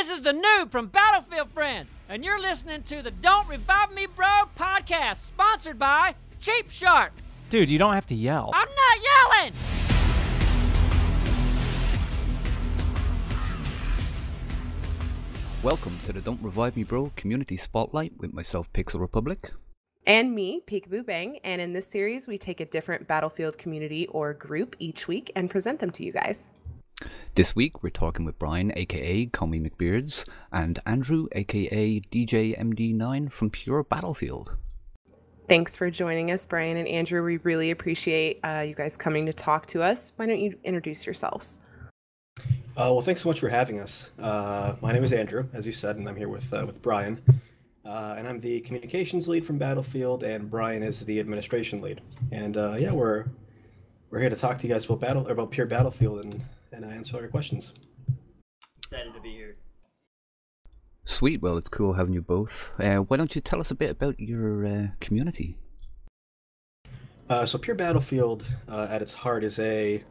This is the Noob from Battlefield Friends, and you're listening to the Don't Revive Me Bro podcast, sponsored by Cheap Shark. Dude, you don't have to yell. I'm not yelling! Welcome to the Don't Revive Me Bro Community Spotlight with myself, Pixel Republic. And me, Peekaboo Bang, and in this series we take a different Battlefield community or group each week and present them to you guys. This week we're talking with Brian, aka Call Me McBeards, and Andrew, aka DRMB from Pure Battlefield. Thanks for joining us, Brian and Andrew. We really appreciate you guys coming to talk to us. Why don't you introduce yourselves? Well, thanks so much for having us. My name is Andrew, as you said, and I'm here with Brian. And I'm the communications lead from Battlefield, and Brian is the administration lead. And yeah, we're here to talk to you guys about Pure Battlefield and answer all your questions. Excited to be here. Sweet, well, it's cool having you both. Why don't you tell us a bit about your community? So Pure Battlefield, at its heart, is a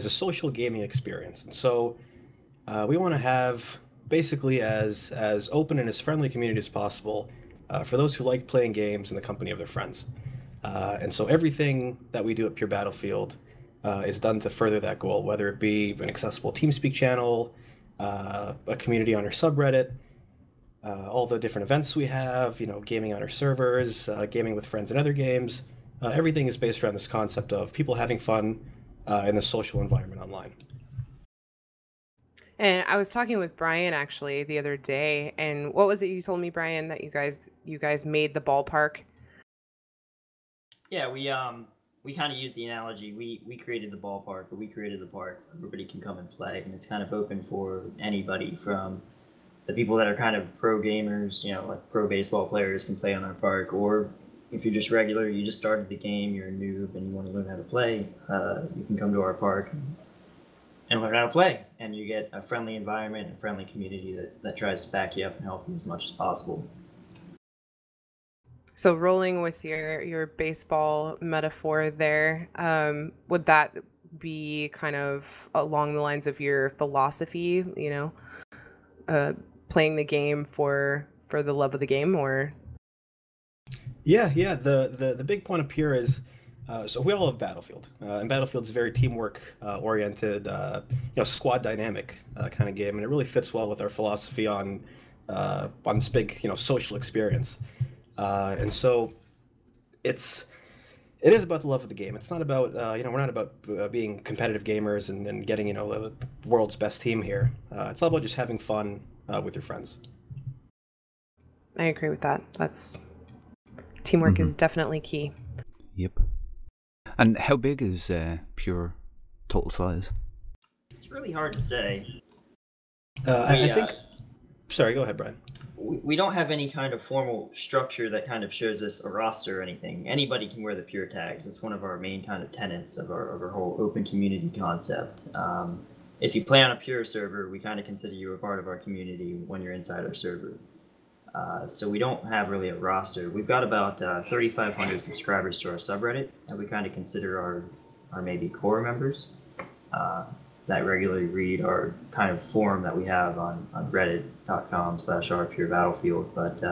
social gaming experience, and so we want to have basically as open and as friendly a community as possible for those who like playing games in the company of their friends. And so everything that we do at Pure Battlefield is done to further that goal, whether it be an accessible TeamSpeak channel, a community on our subreddit, all the different events we have, gaming on our servers, gaming with friends in other games. Everything is based around this concept of people having fun in the social environment online. And I was talking with Brian actually the other day, and what was it you told me, Brian, that you guys made the ballpark? Yeah, we kind of used the analogy. We created the ballpark, or we created the park. Everybody can come and play, and it's kind of open for anybody from the people that are kind of pro gamers, like pro baseball players can play on our park, or if you're just regular, you just started the game, you're a noob, and you want to learn how to play, you can come to our park and learn how to play, and you get a friendly environment and a friendly community that tries to back you up and help you as much as possible. So rolling with your baseball metaphor there, would that be kind of along the lines of your philosophy, playing the game for the love of the game, or? Yeah. The big point up here is, so we all love Battlefield, and Battlefield's a very teamwork oriented, squad dynamic kind of game, and it really fits well with our philosophy on this big, social experience. And so it is about the love of the game. It's not about, we're not about being competitive gamers and getting, the world's best team here. It's all about just having fun with your friends. I agree with that. Teamwork is definitely key. Yep. And how big is Pure total size? It's really hard to say. I think... Sorry, go ahead, Brian. We don't have any kind of formal structure that kind of shows us a roster or anything. Anybody can wear the Pure tags. It's one of our main kind of tenets of our whole open community concept. If you play on a Pure server, we kind of consider you a part of our community when you're inside our server. So we don't have really a roster. We've got about 3,500 subscribers to our subreddit, and we kind of consider our maybe core members that regularly read our kind of forum that we have on reddit.com/rpurebattlefield. But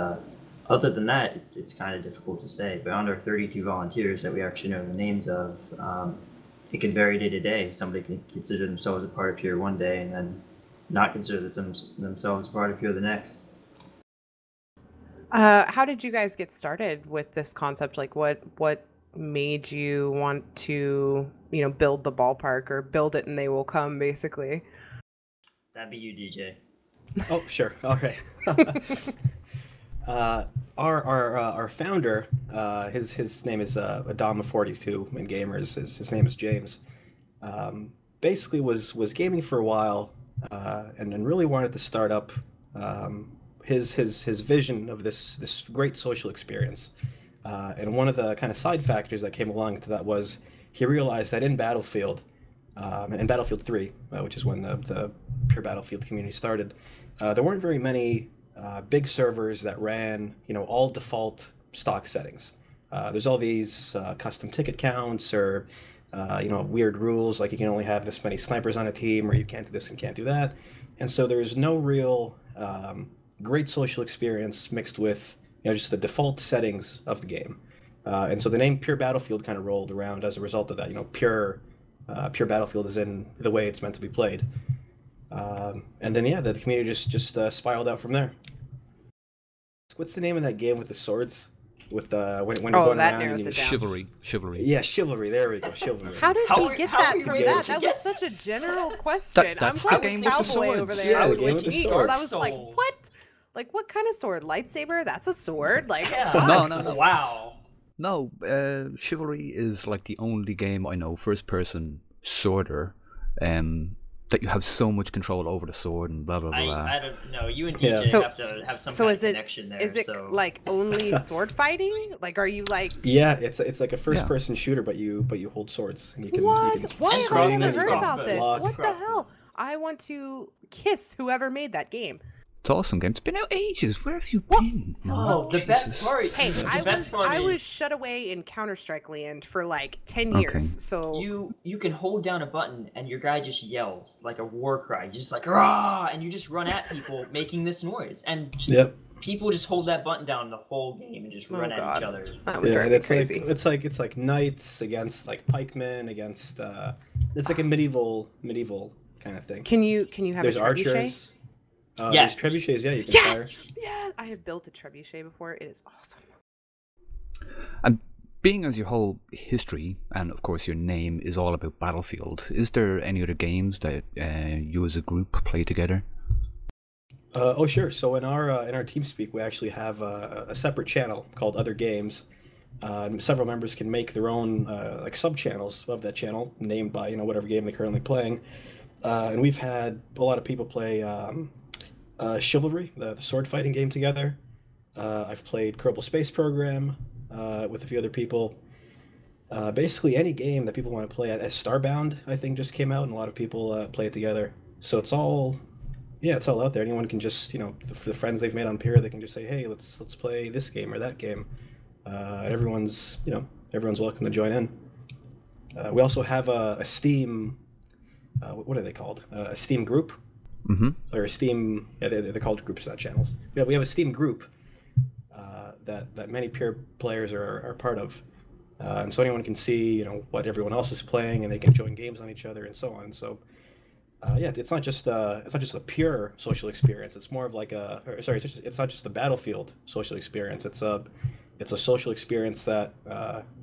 other than that, it's kind of difficult to say. Beyond our 32 volunteers that we actually know the names of, it can vary day to day. Somebody can consider themselves a part of Pure one day and then not consider themselves a part of Pure the next. How did you guys get started with this concept? Like, what made you want to, build the ballpark, or build it and they will come, basically? That'd be you, DJ. Oh, sure. All right. Our founder, his name is Adama42 in gamers. His name is James. Basically was gaming for a while, and really wanted to start up his vision of this great social experience. And one of the kind of side factors that came along to that was he realized that in Battlefield, in Battlefield 3, which is when the Pure Battlefield community started, there weren't very many big servers that ran, all default stock settings. There's all these custom ticket counts or weird rules, like you can only have this many snipers on a team, or you can't do this and can't do that. and so there's no real great social experience mixed with just the default settings of the game. And so the name Pure Battlefield kind of rolled around as a result of that. Pure Battlefield is in the way it's meant to be played. And then the community just spiraled out from there. What's the name of that game with the swords? When you're going that around narrows it down. Chivalry. Yeah, Chivalry. There we go. Chivalry. How did How he get how that we from were that? able to That get was such a general question. that's I'm the glad game with with the Cowboy swords. over there. Yeah, I the was game like, with the geez, swords. I was like, Souls. what? Like, what kind of sword? Lightsaber? That's a sword? Like, Yeah. fuck. No. Wow. No, Chivalry is like the only game I know, first-person sworder, that you have so much control over the sword and blah blah blah. I don't know. You and Yeah. DJ So- have to have some So kind is of it connection there. is it so. like only sword fighting? Like, are you like Yeah, it's like a first-person shooter, but you hold swords and you can. what? You can Why and have I never crossbows, heard about crossbows, this? lots What of the hell? crossbows. I want to kiss whoever made that game. It's an awesome game. It's been out ages. Where have you What? been? Oh, the best Jesus. part. Hey, the I best was part I was is shut away in Counter-Strike land for like 10 Okay. years. So you can hold down a button and your guy just yells like a war cry, just like rah, and you just run at people making this noise, and Yep. people just hold that button down the whole game and just Oh, run at God. each other. that would Yeah, drive and me it's crazy. it's like knights against like pikemen against. It's like a medieval kind of thing. Can you have There's a trebuchet? archers. Yes. There's trebuchets. Yeah, you can Yes! fire. Yeah, I have built a trebuchet before. It is awesome. And being as your whole history and of course your name is all about Battlefield, is there any other games that you as a group play together? Oh sure. So in our TeamSpeak, we actually have a separate channel called Other Games. Several members can make their own like sub channels of that channel, named by whatever game they're currently playing. And we've had a lot of people play Chivalry, the sword fighting game, together. I've played Kerbal Space Program with a few other people. Basically, any game that people want to play. As Starbound, I think, just came out, and a lot of people play it together. So it's all out there. Anyone can just, for the friends they've made on Peer, they can just say, hey, let's play this game or that game. And everyone's welcome to join in. We also have a Steam. What are they called? A Steam group. Mm-hmm. Or a Steam, yeah, they're called groups, not channels. We have a Steam group that many peer players are part of, and so anyone can see what everyone else is playing, and they can join games on each other and so on. So it's not just a pure social experience. It's more of like it's not just a Battlefield social experience. It's a social experience that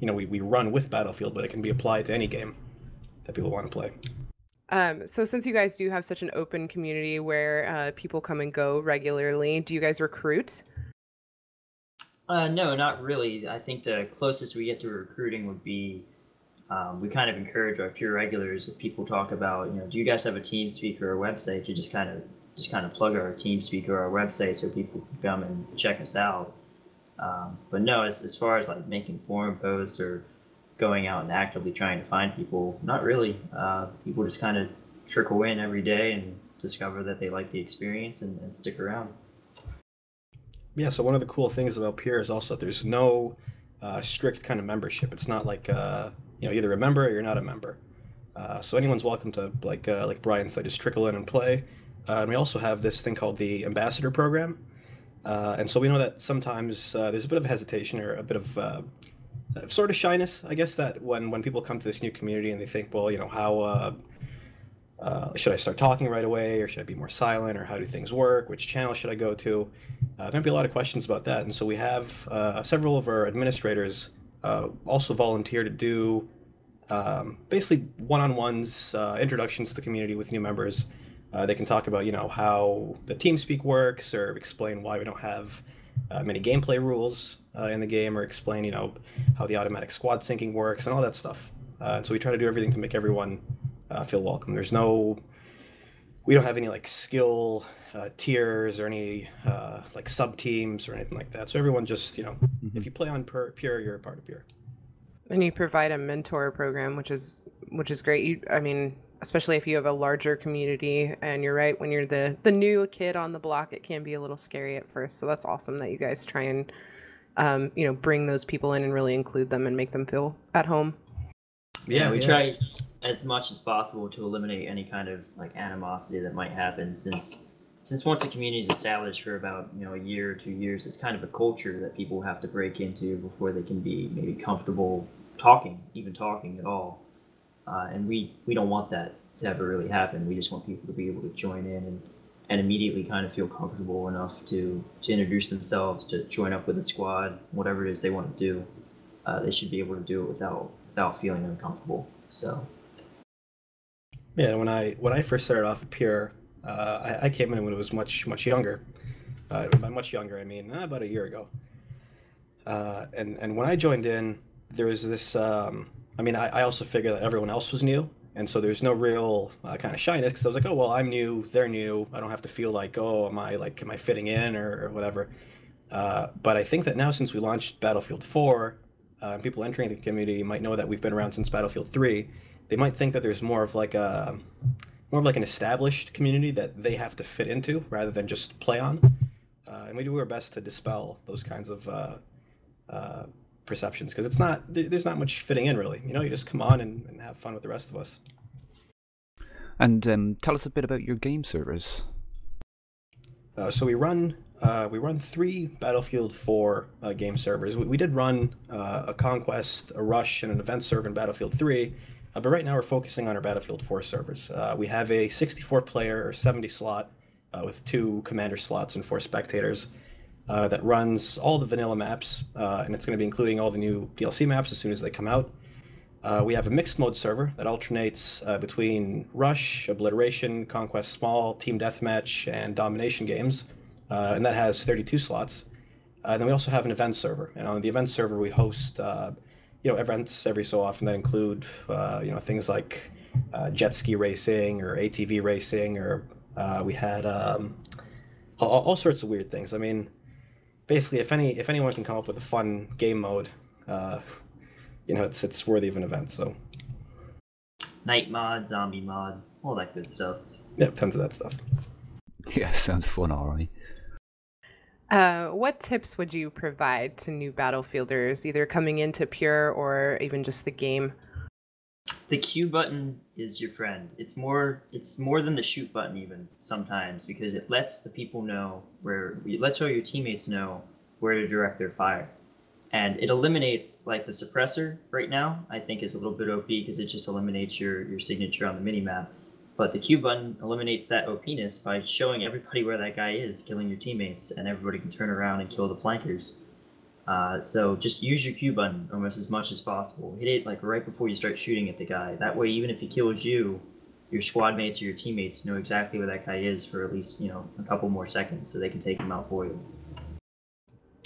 we run with Battlefield, but it can be applied to any game that people want to play. So since you guys do have such an open community where people come and go regularly, do you guys recruit? No, not really. I think the closest we get to recruiting would be we kind of encourage our pure regulars. If people talk about, do you guys have a TeamSpeak or a website? You just kind of plug our TeamSpeak or our website so people can come and check us out. But no, as far as like making forum posts or going out and actively trying to find people, not really. People just kind of trickle in every day and discover that they like the experience and stick around. Yeah, so one of the cool things about Peer is also that there's no strict kind of membership. It's not like either a member or you're not a member. So anyone's welcome to, like Brian said, just trickle in and play. And we also have this thing called the Ambassador Program. And so we know that sometimes there's a bit of hesitation or a bit of sort of shyness, I guess, that when people come to this new community and they think, well, how should I start talking right away, or should I be more silent, or how do things work? Which channel should I go to? There might be a lot of questions about that, and so we have several of our administrators also volunteer to do basically one-on-ones, introductions to the community with new members. They can talk about how the TeamSpeak works, or explain why we don't have many gameplay rules in the game, or explain how the automatic squad syncing works and all that stuff. And so we try to do everything to make everyone feel welcome. We don't have any like skill tiers or any like sub teams or anything like that. So everyone just if you play on Pure, you're a part of Pure. And you provide a mentor program, which is great. Especially if you have a larger community, and you're right, when you're the new kid on the block, it can be a little scary at first. So that's awesome that you guys try and bring those people in and really include them and make them feel at home. Yeah, we try. as much as possible to eliminate any kind of like animosity that might happen, since once a community is established for about a year or 2 years, it's kind of a culture that people have to break into before they can be maybe comfortable even talking at all. And we don't want that to ever really happen. We just want people to be able to join in and immediately kind of feel comfortable enough to introduce themselves, to join up with a squad, whatever it is they want to do. They should be able to do it without feeling uncomfortable. So. Yeah, when I first started off at Pure, I came in when it was much younger. By much younger, I mean about a year ago. And when I joined in, there was this. I also figured that everyone else was new, and so there's no real kind of shyness, because I was like, oh well, I'm new, they're new. I don't have to feel like, oh, am I fitting in or whatever. But I think that now, since we launched Battlefield 4, people entering the community might know that we've been around since Battlefield 3. They might think that there's more of like an established community that they have to fit into rather than just play on. And we do our best to dispel those kinds of perceptions, because there's not much fitting in, really. You just come on and have fun with the rest of us. And tell us a bit about your game servers. So we run 3 Battlefield 4 game servers. We did run a Conquest, a Rush, and an Event server in Battlefield 3, but right now we're focusing on our Battlefield 4 servers. We have a 64-player or 70 slot with 2 commander slots and 4 spectators that runs all the vanilla maps, and it's going to be including all the new DLC maps as soon as they come out. We have a mixed mode server that alternates between Rush, Obliteration, Conquest Small, Team Deathmatch, and Domination games, and that has 32 slots. And then we also have an event server, and on the event server we host events every so often that include things like jet ski racing or ATV racing, or we had all sorts of weird things. I mean, basically, if anyone can come up with a fun game mode, it's worthy of an event. So, Night mod, zombie mod, all that good stuff. Yeah, tons of that stuff. Yeah, sounds fun, alright. What tips would you provide to new Battlefielders, either coming into Pure or even just the game? The Q button is your friend. It's more than the shoot button even sometimes, because it lets the people know it lets all your teammates know where to direct their fire. And it eliminates, like, the suppressor right now, I think is a little bit OP, because it just eliminates your signature on the minimap. But the Q button eliminates that OP-ness by showing everybody where that guy is, killing your teammates, and everybody can turn around and kill the flankers. So just use your Q button almost as much as possible. Hit it like right before you start shooting at the guy. That way, even if he kills you, your squad mates or your teammates know exactly where that guy is for at least, a couple more seconds, so they can take him out for you.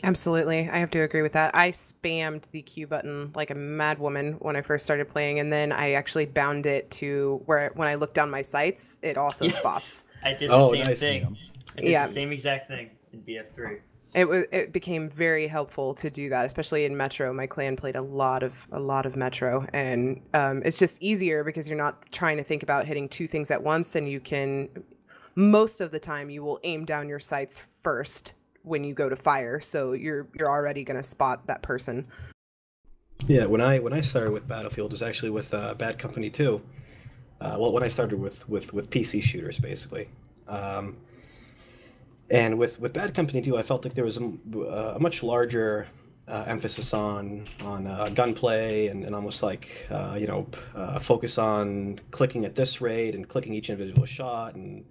Absolutely. I have to agree with that. I spammed the Q button like a mad woman when I first started playing, and then I actually bound it to where when I look down my sights, it also spots. I did the same thing. I did the same exact thing in BF3. It became very helpful to do that, especially in Metro. My clan played a lot of Metro, and it's just easier because you're not trying to think about hitting 2 things at once, and you can, most of the time, you will aim down your sights first when you go to fire, so you're already going to spot that person. Yeah, when I started with Battlefield, it was actually with Bad Company 2. When I started with PC shooters, basically. And with Bad Company 2, I felt like there was a much larger emphasis on gunplay and almost like focus on clicking at this rate and clicking each individual shot and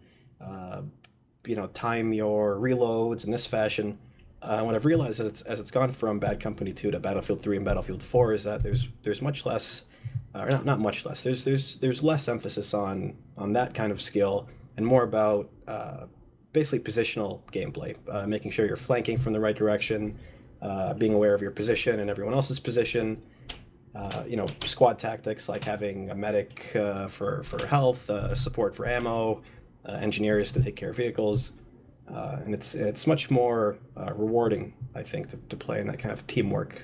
time your reloads in this fashion. What I've realized as it's gone from Bad Company 2 to Battlefield 3 and Battlefield 4 is that there's much less, or not much less. There's less emphasis on that kind of skill and more about basically positional gameplay, making sure you're flanking from the right direction, being aware of your position and everyone else's position. Squad tactics like having a medic for health, support for ammo, engineers to take care of vehicles, and it's much more rewarding, I think, to play in that kind of teamwork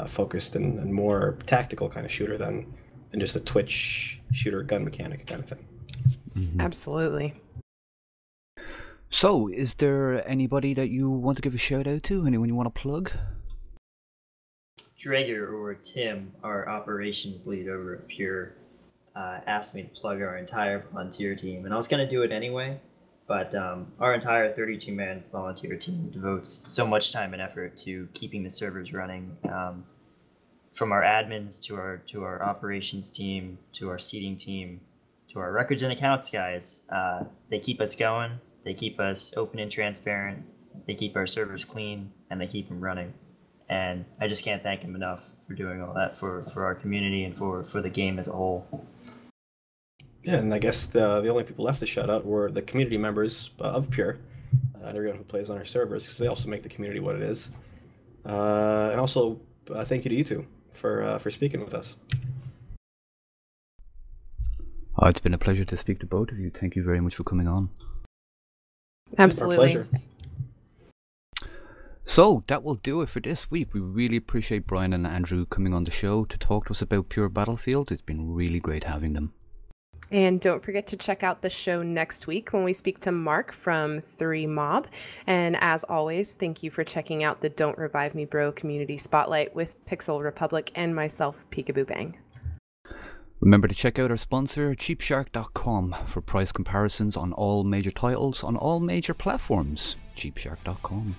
focused and more tactical kind of shooter than just a twitch shooter gun mechanic kind of thing. Mm-hmm. Absolutely. So, is there anybody that you want to give a shout out to? Anyone you want to plug? Drager or Tim, our operations lead over at Pure, asked me to plug our entire volunteer team, and I was going to do it anyway, but our entire 32-man volunteer team devotes so much time and effort to keeping the servers running. From our admins to our operations team, to our seating team, to our records and accounts guys, they keep us going, they keep us open and transparent, they keep our servers clean, and they keep them running. And I just can't thank them enough for doing all that for our community and for the game as a whole. Yeah, and I guess the only people left to shout out were the community members of Pure, and everyone who plays on our servers, because they also make the community what it is. And also, thank you to you two for speaking with us. Oh, it's been a pleasure to speak to both of you. Thank you very much for coming on. Absolutely. Our pleasure. So that will do it for this week. We really appreciate Brian and Andrew coming on the show to talk to us about Pure Battlefield. It's been really great having them. And don't forget to check out the show next week when we speak to Mark from 3 Mob. And as always, thank you for checking out the Don't Revive Me Bro Community Spotlight with Pixel Republic and myself, Peekaboo Bang. Remember to check out our sponsor, cheapshark.com, for price comparisons on all major titles on all major platforms. cheapshark.com.